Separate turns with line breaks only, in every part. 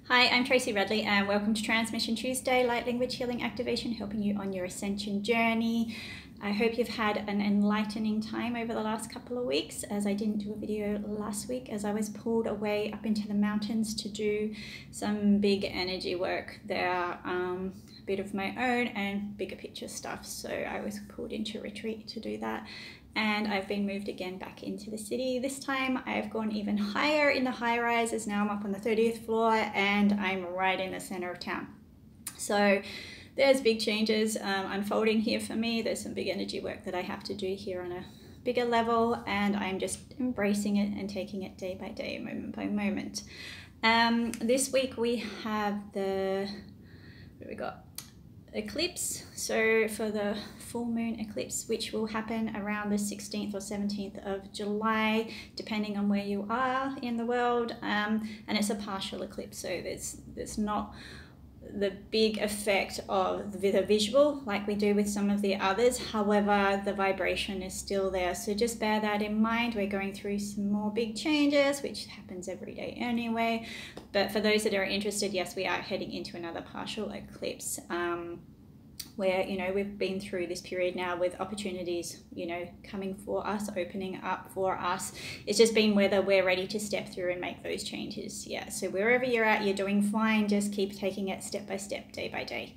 Hi, I'm Tracy Radley and welcome to Transmission Tuesday, Light Language Healing Activation, helping you on your Ascension journey. I hope you've had an enlightening time over the last couple of weeks, as I didn't do a video last week as I was pulled away up into the mountains to do some big energy work there, a bit of my own and bigger picture stuff. So I was pulled into retreat to do that. And I've been moved again back into the city. This time I've gone even higher in the high rises. Now I'm up on the 30th floor and I'm right in the center of town. So there's big changes unfolding here for me. There's some big energy work that I have to do here on a bigger level, and I'm just embracing it and taking it day by day, moment by moment. This week we have what do we got? Eclipse. So for the full moon eclipse, which will happen around the 16th or 17th of July, depending on where you are in the world, and it's a partial eclipse, so there's not the big effect of the visual like we do with some of the others. However, the vibration is still there, so just bear that in mind. We're going through some more big changes, which happens every day anyway, but for those that are interested, yes, we are heading into another partial eclipse, where, you know, we've been through this period now with opportunities, you know, coming for us, opening up for us. It's just been whether we're ready to step through and make those changes. Yeah, so wherever you're at, you're doing fine. Just keep taking it step by step, day by day.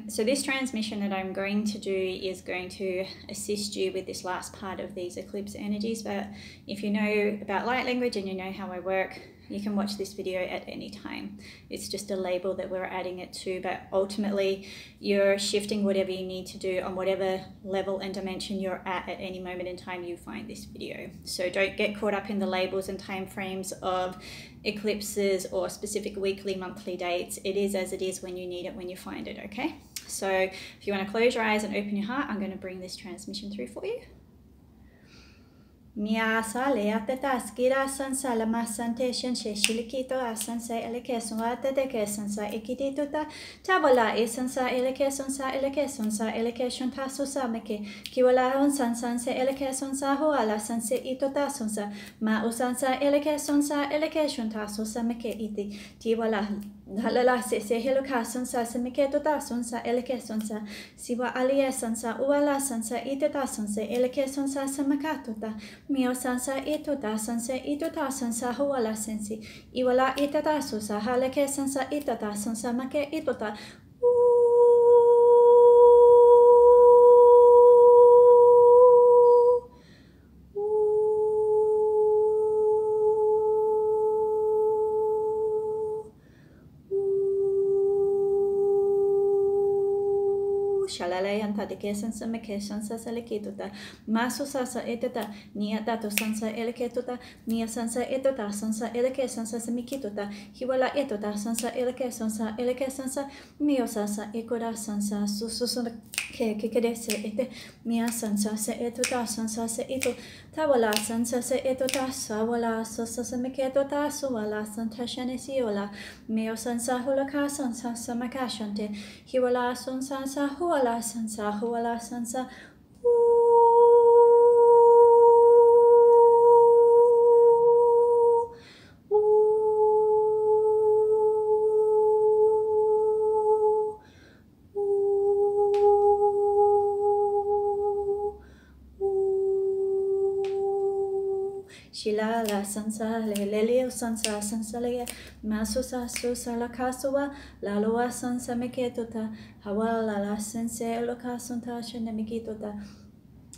So this transmission that I'm going to do is going to assist you with this last part of these eclipse energies. But if you know about light language and you know how I work, you can watch this video at any time. It's just a label that we're adding it to, but ultimately you're shifting whatever you need to do on whatever level and dimension you're at any moment in time you find this video. So don't get caught up in the labels and time frames of eclipses or specific weekly, monthly dates. It is as it is when you need it, when you find it, okay? So if you want to close your eyes and open your heart, I'm going to bring this transmission through for you. Mia sale ateta skira sansa la masantation shilikito asansa elekesonsa tekesonsa ikitituta tabola esansa elekesonsa elekeshonta susameke kiwala on sansanse elekesonsa hoala sanse itota sonsa ma usansa elekesonsa elekeshonta susameke iti tiwala halala se heluka sonsa semeke tota sonsa elekesonsa siwa alia sansa uala sansa itota sonsa elekesonsa samakatota Mio sansa itota sansa huala sensi iwala itata susa haleke sansa itata sansa make itota Shalalayanta de kesansa mekeshansa selekituta masu sasa etata niatato sansa eleketuta mia sansa etota sansa elekesansa semikituta hiwala etota sansa elekesansa mio sasa ekora sansa sususuna kekedese ete mia sansa se etota sansa se ito tawala sansa se etota sawala sasa semiketota suwala santa shanesiola mio sansa hulaka sansa samakashante hiwala sansa huala sansa Shilala sansa lelelio sansa lea masusa susa la kasua la loa sansa meketota hawala la sense loka santa shenemikitota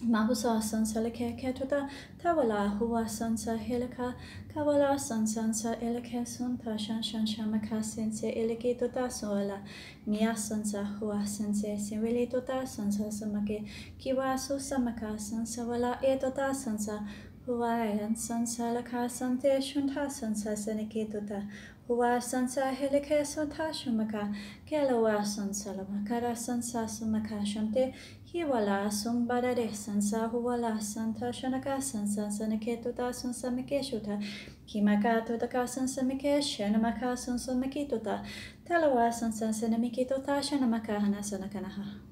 Mahusa sansa leketota tawala huwa sansa helika kawala sansa eleke santa shamaka sense eleketota sola mia sansa huwa sense siwilitota sansa samake kiwa susamaka sansa wala etota sansa Huwa sansa laka sante shunta sansa seneketota Huwa sansa helike sota shumaka Kelawa sansa lamakara sansa sumaka shante Hiwala sumbadare sansa huwala santa shanaka sansa seneketota sansa mekeshuta Kimaka totaka sansa meke shanamaka sansa mekitota Telawa sansa senemikitota shanamaka hana sanakanaha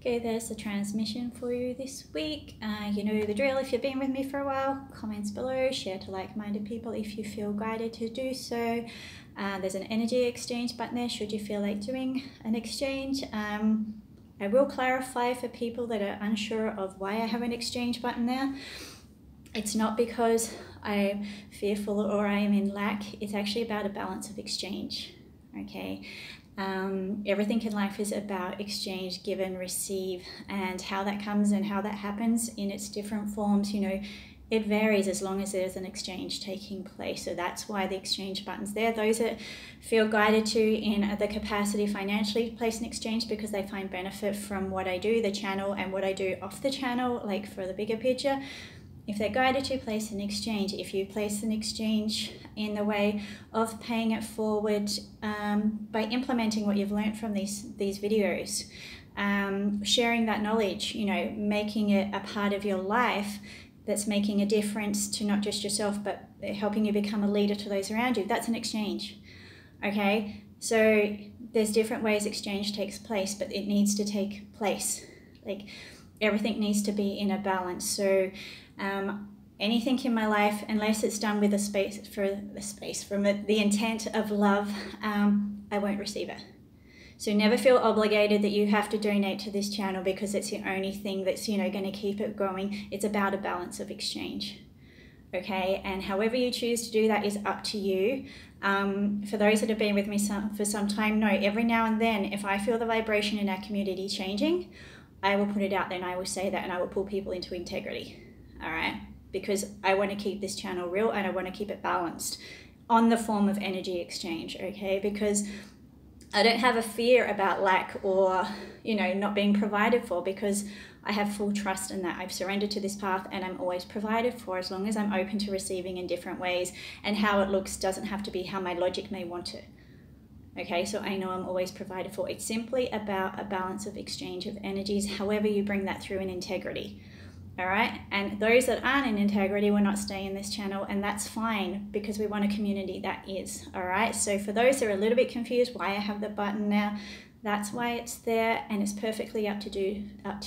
Okay, there's the transmission for you this week. You know the drill. If you've been with me for a while, comments below, share to like-minded people if you feel guided to do so. There's an energy exchange button there should you feel like doing an exchange. I will clarify for people that are unsure of why I have an exchange button there. It's not because I'm fearful or I am in lack. It's actually about a balance of exchange. Okay. Everything in life is about exchange, give and receive, and how that comes and how that happens in its different forms, you know, it varies as long as there's an exchange taking place. So that's why the exchange button's there. Those that feel guided to in the capacity financially place an exchange because they find benefit from what I do, the channel, and what I do off the channel, like for the bigger picture. If they're guided to place an exchange, if you place an exchange in the way of paying it forward by implementing what you've learned from these videos, sharing that knowledge, you know, making it a part of your life that's making a difference to not just yourself, but helping you become a leader to those around you, that's an exchange, okay? So there's different ways exchange takes place, but it needs to take place. Like everything needs to be in a balance. So anything in my life, unless it's done with from the intent of love, I won't receive it. So never feel obligated that you have to donate to this channel because it's the only thing that's, you know, going to keep it going. It's about a balance of exchange. Okay, and however you choose to do that is up to you. For those that have been with me for some time, know every now and then, if I feel the vibration in our community changing, I will put it out there and I will say that, and I will pull people into integrity. All right, because I want to keep this channel real and I want to keep it balanced on the form of energy exchange. Okay, because I don't have a fear about lack or, you know, not being provided for, because I have full trust in that. I've surrendered to this path and I'm always provided for as long as I'm open to receiving in different ways, and how it looks doesn't have to be how my logic may want it. Okay, so I know I'm always provided for. It's simply about a balance of exchange of energies, however you bring that through in integrity. All right, and those that aren't in integrity will not stay in this channel, and that's fine because we want a community that is. All right, so for those that are a little bit confused why I have the button now, that's why it's there, and it's perfectly up to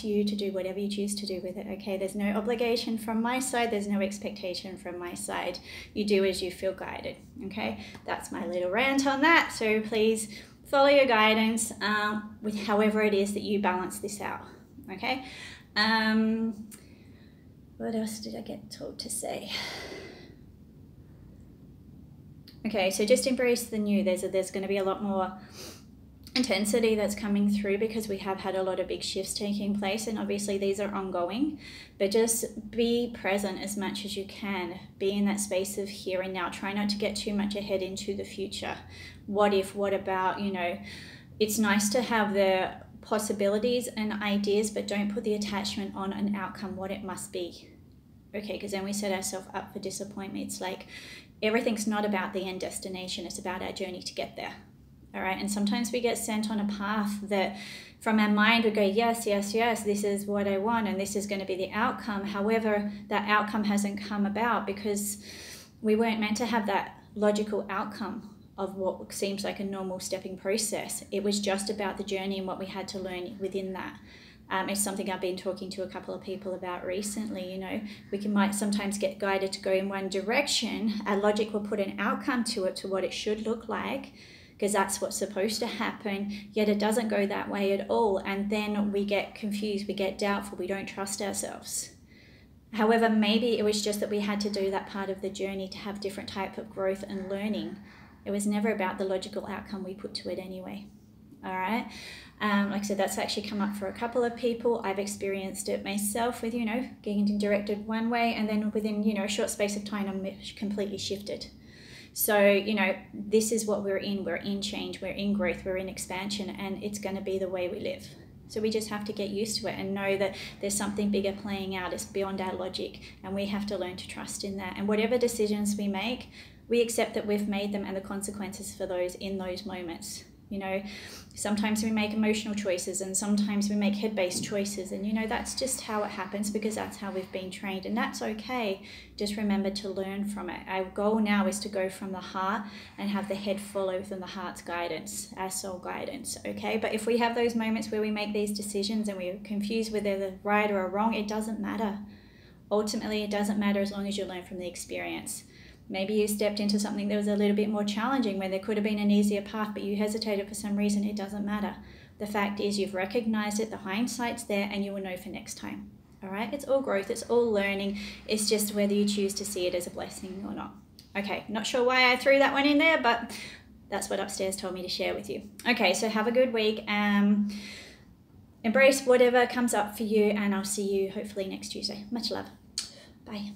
you to do whatever you choose to do with it. Okay, there's no obligation from my side, there's no expectation from my side. You do as you feel guided. Okay, that's my little rant on that. So please follow your guidance with however it is that you balance this out. Okay. What else did I get told to say? Okay, so just embrace the new. There's going to be a lot more intensity that's coming through because we have had a lot of big shifts taking place, and obviously these are ongoing, but just be present as much as you can. Be in that space of here and now. Try not to get too much ahead into the future. What if, what about, you know, it's nice to have the possibilities and ideas, but don't put the attachment on an outcome, what it must be. Okay, because then we set ourselves up for disappointment. It's like everything's not about the end destination, it's about our journey to get there. All right, and sometimes we get sent on a path that from our mind we go, yes, yes, yes, this is what I want and this is going to be the outcome. However, that outcome hasn't come about because we weren't meant to have that logical outcome of what seems like a normal stepping process. It was just about the journey and what we had to learn within that. It's something I've been talking to a couple of people about recently. You know, might sometimes get guided to go in one direction. Our logic will put an outcome to it, to what it should look like, because that's what's supposed to happen, yet it doesn't go that way at all. And then we get confused, we get doubtful, we don't trust ourselves. However, maybe it was just that we had to do that part of the journey to have different type of growth and learning. It was never about the logical outcome we put to it anyway. All right. Like I said, that's actually come up for a couple of people. I've experienced it myself with, you know, getting directed one way and then within, you know, a short space of time, I'm completely shifted. So, you know, this is what we're in. We're in change, we're in growth, we're in expansion, and it's going to be the way we live. So we just have to get used to it and know that there's something bigger playing out. It's beyond our logic, and we have to learn to trust in that. And whatever decisions we make, we accept that we've made them and the consequences for those in those moments. You know, sometimes we make emotional choices and sometimes we make head-based choices, and you know, that's just how it happens because that's how we've been trained, and that's okay. Just remember to learn from it. Our goal now is to go from the heart and have the head follow within the heart's guidance, our soul guidance, okay? But if we have those moments where we make these decisions and we're confused whether they're right or wrong, it doesn't matter. Ultimately, it doesn't matter as long as you learn from the experience. Maybe you stepped into something that was a little bit more challenging where there could have been an easier path, but you hesitated for some reason. It doesn't matter. The fact is you've recognized it, the hindsight's there, and you will know for next time. All right? It's all growth. It's all learning. It's just whether you choose to see it as a blessing or not. Okay, not sure why I threw that one in there, but that's what upstairs told me to share with you. Okay, so have a good week. Embrace whatever comes up for you, and I'll see you hopefully next Tuesday. Much love. Bye.